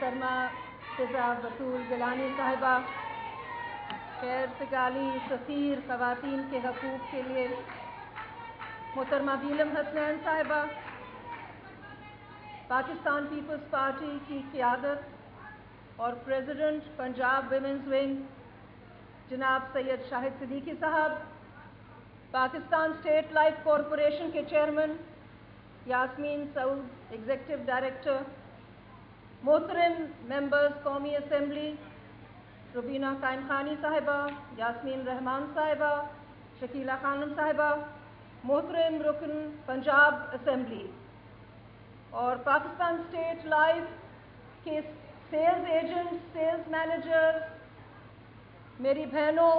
محترمہ فضا بطول گیلانی صاحبہ، خیر سگالی سفیر خواتین کے حقوق کے لیے محترمہ بیلم حسنین صاحبہ، پاکستان پیپلز پارٹی کی قیادت اور پریزیڈنٹ پنجاب ویمنز ونگ جناب سید شاہد صدیقی صاحب، پاکستان اسٹیٹ لائف کارپوریشن کے چیئرمین یاسمین سعود، ایگزیکٹو ڈائریکٹر، محترم ممبرز قومی اسمبلی ربینہ قائم خانی صاحبہ، یاسمین رحمان صاحبہ، شکیلہ خانم صاحبہ، محترم رکن پنجاب اسمبلی اور پاکستان اسٹیٹ لائف کے سیلز ایجنٹ، سیلز مینیجر، میری بہنوں،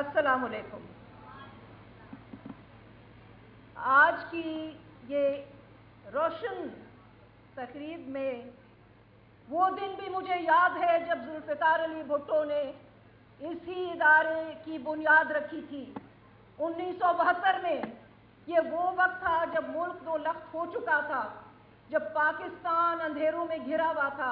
السلام علیکم۔ آج کی یہ روشن تقریب میں وہ دن بھی مجھے یاد ہے جب ذوالفقار علی بھٹو نے اسی ادارے کی بنیاد رکھی تھی 1972 میں۔ یہ وہ وقت تھا جب ملک دو لخت ہو چکا تھا، جب پاکستان اندھیروں میں گھرا ہوا تھا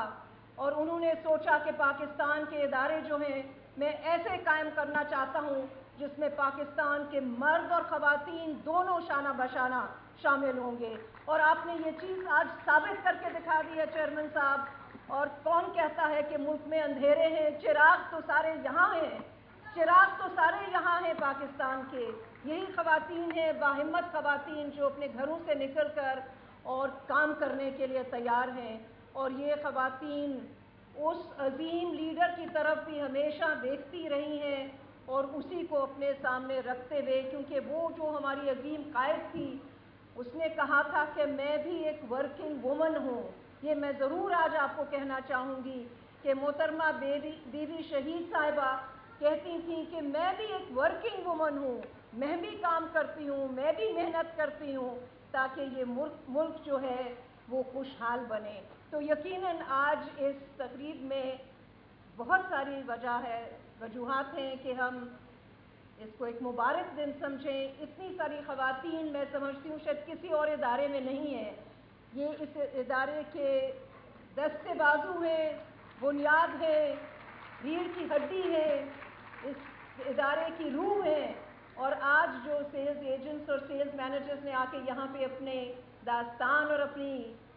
اور انہوں نے سوچا کہ پاکستان کے ادارے جو ہیں میں ایسے قائم کرنا چاہتا ہوں جس میں پاکستان کے مرد اور خواتین دونوں شانہ بشانہ شامل ہوں گے، اور آپ نے یہ چیز آج ثابت کر کے دکھا دی ہے چیئرمین صاحب۔ اور کون کہتا ہے کہ ملک میں اندھیرے ہیں؟ چراغ تو سارے یہاں ہیں، چراغ تو سارے یہاں ہیں پاکستان کے۔ یہی خواتین ہیں، باہمت خواتین، جو اپنے گھروں سے نکل کر اور کام کرنے کے لیے تیار ہیں، اور یہ خواتین اس عظیم لیڈر کی طرف بھی ہمیشہ دیکھتی رہی ہیں اور اسی کو اپنے سامنے رکھتے ہوئے، کیونکہ وہ جو ہماری عظیم قائد تھی اس نے کہا تھا کہ میں بھی ایک ورکنگ وومن ہوں۔ یہ میں ضرور آج آپ کو کہنا چاہوں گی کہ محترمہ بی بی شہید صاحبہ کہتی تھیں کہ میں بھی ایک ورکنگ وومن ہوں، میں بھی کام کرتی ہوں، میں بھی محنت کرتی ہوں تاکہ یہ ملک جو ہے وہ خوشحال بنے۔ تو یقیناً آج اس تقریب میں بہت ساری وجوہات ہیں کہ ہم اس کو ایک مبارک دن سمجھیں۔ اتنی ساری خواتین میں سمجھتی ہوں شاید کسی اور ادارے میں نہیں ہیں۔ یہ اس ادارے کے دستے بازو ہیں، بنیاد ہے، ریڑھ کی ہڈی ہے، اس ادارے کی روح ہے، اور آج جو سیلز ایجنٹس اور سیلز مینیجرز نے آ کے یہاں پہ اپنے داستان اور اپنی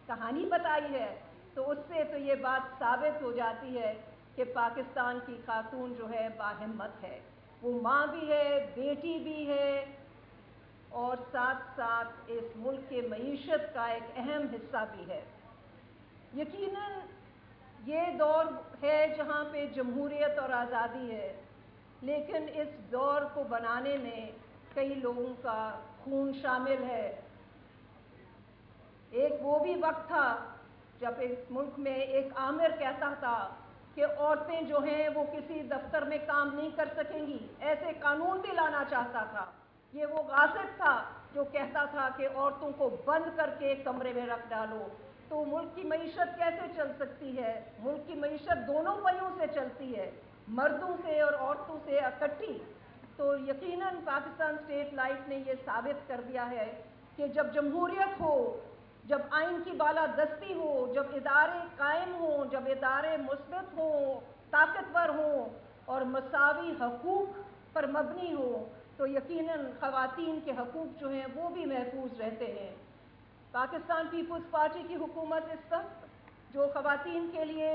کہانی بتائی ہے تو اس سے تو یہ بات ثابت ہو جاتی ہے کہ پاکستان کی خاتون جو ہے باہمت ہے، وہ ماں بھی ہے، بیٹی بھی ہے، اور ساتھ ساتھ اس ملک کے معیشت کا ایک اہم حصہ بھی ہے۔ یقیناً یہ دور ہے جہاں پہ جمہوریت اور آزادی ہے، لیکن اس دور کو بنانے میں کئی لوگوں کا خون شامل ہے۔ ایک وہ بھی وقت تھا جب اس ملک میں ایک آمر کہتا تھا کہ عورتیں جو ہیں وہ کسی دفتر میں کام نہیں کر سکیں گی، ایسے قانون بھی لانا چاہتا تھا۔ یہ وہ غاصب تھا جو کہتا تھا کہ عورتوں کو بند کر کے ایک کمرے میں رکھ ڈالو۔ تو ملک کی معیشت کیسے چل سکتی ہے؟ ملک کی معیشت دونوں پہیوں سے چلتی ہے، مردوں سے اور عورتوں سے اکٹھی۔ تو یقیناً پاکستان اسٹیٹ لائف نے یہ ثابت کر دیا ہے کہ جب جمہوریت ہو، جب آئین کی بالادستی ہو، جب ادارے قائم ہوں، جب ادارے مثبت ہوں، طاقتور ہوں اور مساوی حقوق پر مبنی ہوں، تو یقیناً خواتین کے حقوق جو ہیں وہ بھی محفوظ رہتے ہیں۔ پاکستان پیپلز پارٹی کی حکومت اس وقت جو خواتین کے لیے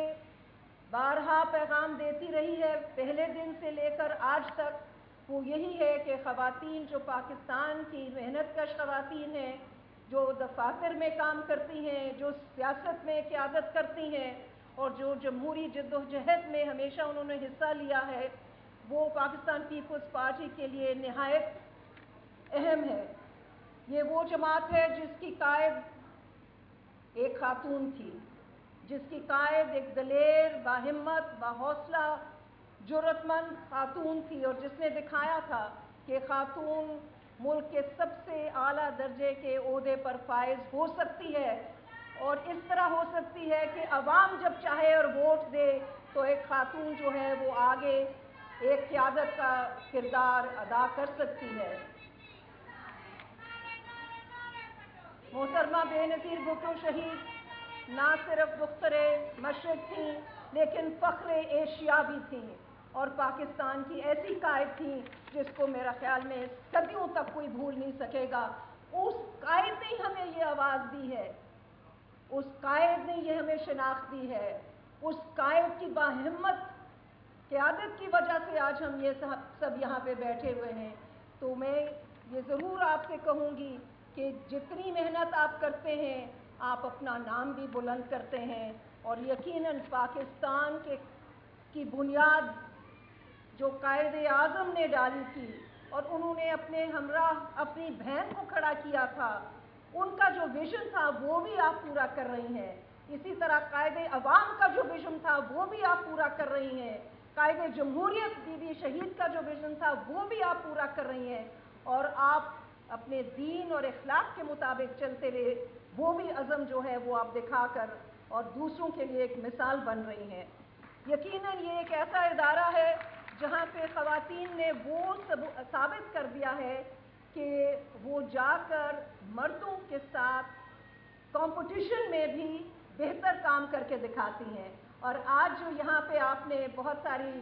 بارہا پیغام دیتی رہی ہے پہلے دن سے لے کر آج تک، وہ یہی ہے کہ خواتین جو پاکستان کی محنت کش خواتین ہیں، جو دفاتر میں کام کرتی ہیں، جو سیاست میں قیادت کرتی ہیں اور جو جمہوری جدوجہد میں ہمیشہ انہوں نے حصہ لیا ہے، وہ پاکستان پیپلز پارٹی کے لیے نہایت اہم ہے۔ یہ وہ جماعت ہے جس کی قائد ایک خاتون تھی، جس کی قائد ایک دلیر، باہمت، باحوصلہ، جرأت مند خاتون تھی، اور جس نے دکھایا تھا کہ خاتون ملک کے سب سے اعلیٰ درجے کے عہدے پر فائز ہو سکتی ہے، اور اس طرح ہو سکتی ہے کہ عوام جب چاہے اور ووٹ دے تو ایک خاتون جو ہے وہ آگے ایک قیادت کا کردار ادا کر سکتی ہے۔ محترمہ بے نظیر بھٹو شہید ना सिर्फ दुख्तरे मशरिक थी लेकिन फ़ख्रे एशिया भी थी, और पाकिस्तान की ऐसी कायद थी जिसको मेरा ख्याल में सदियों तक कोई भूल नहीं सकेगा। उस कायद ने हमें ये आवाज़ दी है, उस कायद ने ये हमें शिनाख्त दी है, उस कायद की बाहिम्मत क़यादत की वजह से आज हम ये सब यहाँ पे बैठे हुए हैं। तो मैं ये ज़रूर आपसे कहूँगी कि जितनी मेहनत आप करते हैं आप अपना नाम भी बुलंद करते हैं, और यकीनन पाकिस्तान की बुनियाद जो कायदे आज़म ने डाली थी और उन्होंने अपने हमराह अपनी बहन को खड़ा किया था, उनका जो विजन था वो भी आप पूरा कर रही हैं। इसी तरह कायदे अवाम का जो विजन था वो भी आप पूरा कर रही हैं। कायदे जमहूरियत बीबी शहीद का जो विजन था वो भी आप पूरा कर रही हैं, और आप अपने दीन और इखलाक के मुताबिक चलते हुए वो भी अज़म जो है वो आप दिखाकर और दूसरों के लिए एक मिसाल बन रही हैं। यकीनन ये एक ऐसा इदारा है जहाँ पे ख़वातीन ने वो साबित कर दिया है कि वो जाकर मर्दों के साथ कंपटीशन में भी बेहतर काम करके दिखाती हैं। और आज जो यहाँ पे आपने बहुत सारी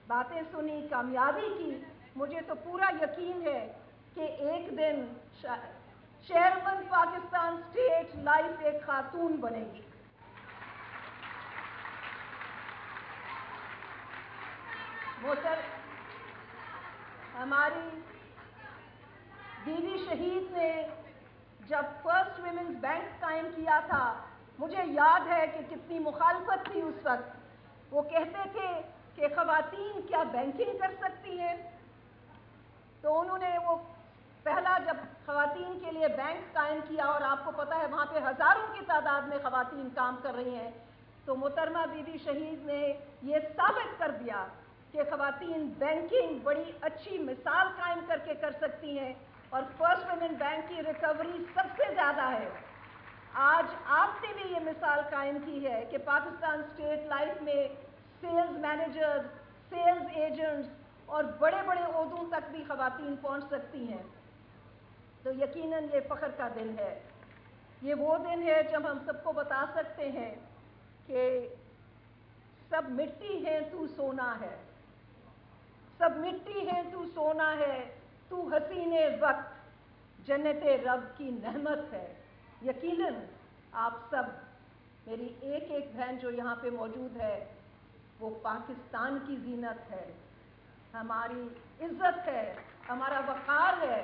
बातें सुनी, कामयाबी की, मुझे तो पूरा यकीन है कि एक दिन चेयरमैन पाकिस्तान स्टेट लाइफ एक खातून बनेगी। हमारी बीवी शहीद ने जब फर्स्ट विमेंस बैंक कायम किया था, मुझे याद है कि कितनी मुखालफत थी उस वक्त। वो कहते थे कि ख़वातीन क्या बैंकिंग कर सकती हैं, तो उन्होंने वो पहला जब ख़वातीन के लिए बैंक कायम किया, और आपको पता है वहाँ पे हज़ारों की तादाद में ख़वातीन काम कर रही हैं, तो मोहतरमा बीबी शहीद ने ये साबित कर दिया कि ख़वातीन बैंकिंग बड़ी अच्छी मिसाल कायम करके कर सकती हैं, और फर्स्ट वुमेन बैंक की रिकवरी सबसे ज़्यादा है। आज आपने भी ये मिसाल कायम की है कि पाकिस्तान स्टेट लाइफ में सेल्स मैनेजर्स, सेल्स एजेंट्स और बड़े बड़े ओहदों तक भी ख़वातीन पहुँच सकती हैं। तो यकीनन ये फ़ख्र का दिन है। ये वो दिन है जब हम सबको बता सकते हैं कि सब मिट्टी है तू सोना है, सब मिट्टी है तू सोना है, तू हसीने वक्त जन्नते रब की नेमत है। यकीनन आप सब, मेरी एक एक बहन जो यहाँ पे मौजूद है, वो पाकिस्तान की जीनत है, हमारी इज्जत है, हमारा वक़ार है,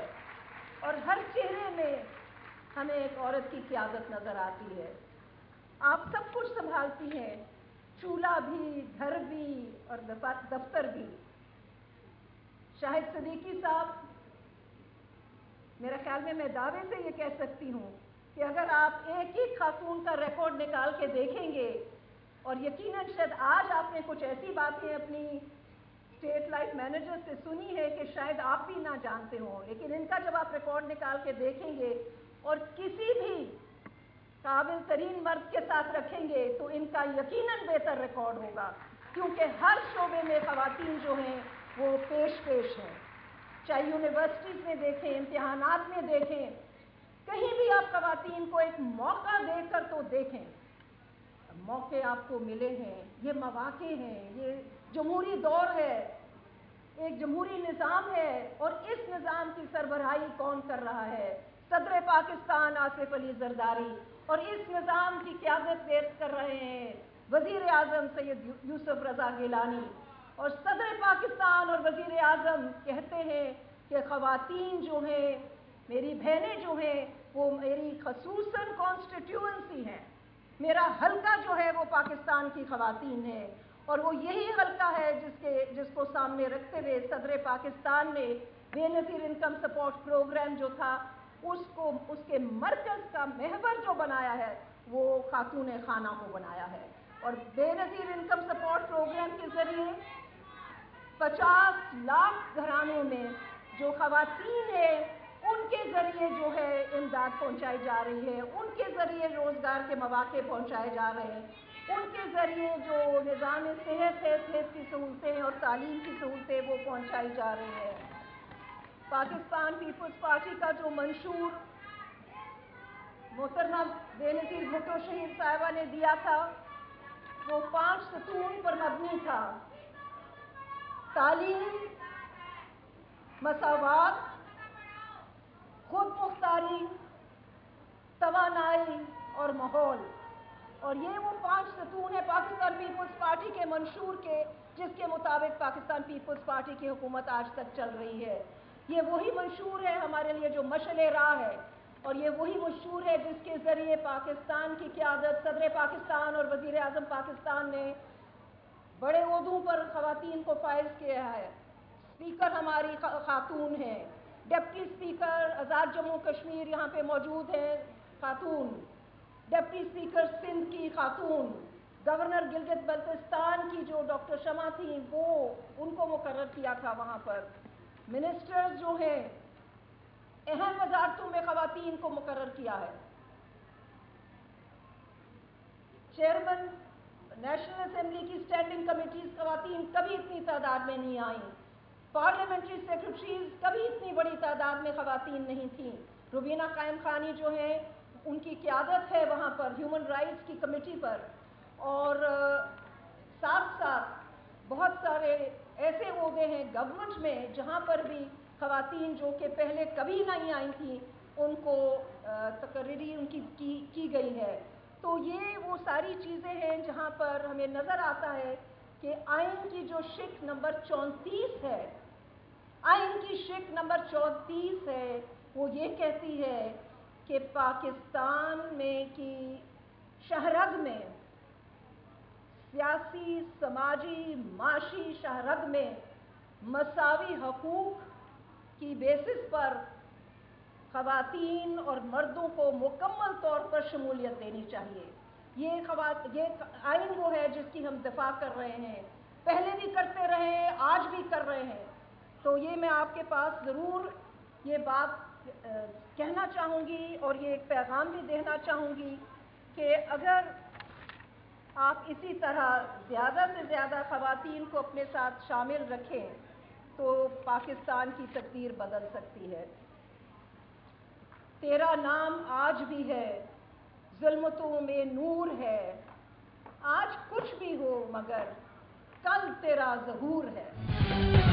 और हर चेहरे में हमें एक औरत की क़यादत नज़र आती है। आप सब कुछ संभालती हैं, चूल्हा भी, घर भी और दफ्तर भी। शाहिद सिद्दीकी साहब, मेरे ख्याल में मैं दावे से ये कह सकती हूँ कि अगर आप एक ही खातून का रिकॉर्ड निकाल के देखेंगे, और यकीनन शायद आज आपने कुछ ऐसी बातें अपनी स्टेट लाइफ मैनेजर से सुनी है कि शायद आप भी ना जानते हों, लेकिन इनका जब आप रिकॉर्ड निकाल के देखेंगे और किसी भी काबिल तरीन मर्द के साथ रखेंगे तो इनका यकीनन बेहतर रिकॉर्ड होगा, क्योंकि हर शोबे में ख़वातीन जो हैं वो पेश हैं। चाहे यूनिवर्सिटीज़ में देखें, इम्तिहानात में देखें, कहीं भी आप ख़वातीन को एक मौका देकर तो देखें। मौके आपको मिले हैं, ये मौके हैं, ये जमहूरी दौर है, एक जमहूरी निज़ाम है, और इस निज़ाम की सरबराही कौन कर रहा है? सदर पाकिस्तान आसिफ अली जरदारी, और इस निज़ाम की क़यादत पेश कर रहे हैं वज़ीर आज़म सैयद यूसुफ रज़ा गिलानी। और सदर पाकिस्तान और वज़ीर आज़म कहते हैं कि ख़वातीन जो हैं, मेरी बहनें जो हैं, वो मेरी ख़ुसूसन कॉन्स्टिट्यूएंसी हैं, मेरा हल्का जो है वो पाकिस्तान की ख़वातीन है, और वो यही हल्का है जिसको सामने रखते हुए सदर पाकिस्तान ने बेनज़ीर इनकम सपोर्ट प्रोग्राम जो था उसके मरकज़ का महवर जो बनाया है वो खातून खाना को बनाया है। और बेनज़ीर इनकम सपोर्ट प्रोग्राम के ज़रिए 50 लाख घरानों में जो ख़वातीन हैं उनके ज़रिए जो है इमदाद पहुँचाई जा रही है, उनके ज़रिए रोज़गार के मौक़े पहुँचाए जा रहे हैं, उनके ज़रिए जो निज़ाम सेहत है, सेहत की सहूलतें और तालीम की सहूलतें वो पहुँचाई जा रही हैं। पाकिस्तान पीपल्स पार्टी का जो मंशूर मोहतरमा बेनज़ीर भुट्टो शहीद साहिबा ने दिया था, वो 5 सतून पर मबनी था: तालीम, मसावात, खुद मुख्तारी, तवानाई और माहौल। और ये वो 5 सतून है पाकिस्तान पीपल्स पार्टी के मंशूर के, जिसके मुताबिक पाकिस्तान पीपल्स पार्टी की हुकूमत आज तक चल रही है। ये वही मंशूर है हमारे लिए जो मशअले राह है, और ये वही मंशूर है जिसके ज़रिए पाकिस्तान की क़यादत सदर पाकिस्तान और वज़ीर आज़म पाकिस्तान ने बड़े ओहदों पर ख़वातीन को फाइज किया है। स्पीकर हमारी खातून हैं, डिप्टी स्पीकर आज़ाद जम्मू कश्मीर यहाँ पे मौजूद हैं खातून, डिप्टी स्पीकर सिंध की खातून, गवर्नर गिलगित बल्तिस्तान की जो डॉक्टर शमा थी वो उनको मुकर्रर किया था वहाँ पर। मिनिस्टर्स जो हैं अहम वजारतों में ख़वातीन को मुकर्रर किया है। चेयरमैन नेशनल असेंबली की स्टैंडिंग कमेटीज ख़वातीन कभी इतनी तादाद में नहीं आई। पार्लियामेंट्री सेक्रेटरीज कभी इतनी बड़ी तादाद में ख़वातीन नहीं थी। रुबीना कायम खानी जो हैं उनकी क़यादत है वहाँ पर ह्यूमन राइट्स की कमेटी पर, और साथ साथ बहुत सारे ऐसे ओहदे हैं गवर्नमेंट में जहाँ पर भी ख़वातीन जो कि पहले कभी नहीं आई थी उनको तकर्री उनकी की गई है। तो ये वो सारी चीज़ें हैं जहाँ पर हमें नज़र आता है कि आइन की जो शिक नंबर 34 है, आइन की शिक नंबर 34 है, वो ये कहती है कि पाकिस्तान में की शहरग में सियासी, समाजी, माशी शहरग में मसावी हकूक़ की बेसिस पर ख़वातीन और मर्दों को मुकम्मल तौर पर शमूलियत देनी चाहिए। ये आइन वो है जिसकी हम दिफा कर रहे हैं, पहले भी करते रहे हैं, आज भी कर रहे हैं। तो ये मैं आपके पास ज़रूर ये बात कहना चाहूँगी और ये एक पैगाम भी देना चाहूँगी कि अगर आप इसी तरह ज़्यादा से ज़्यादा ख़वातीन को अपने साथ शामिल रखें तो पाकिस्तान की तकदीर बदल सकती है। तेरा नाम आज भी है, ज़ुल्मतों में नूर है, आज कुछ भी हो मगर कल तेरा ज़हूर है।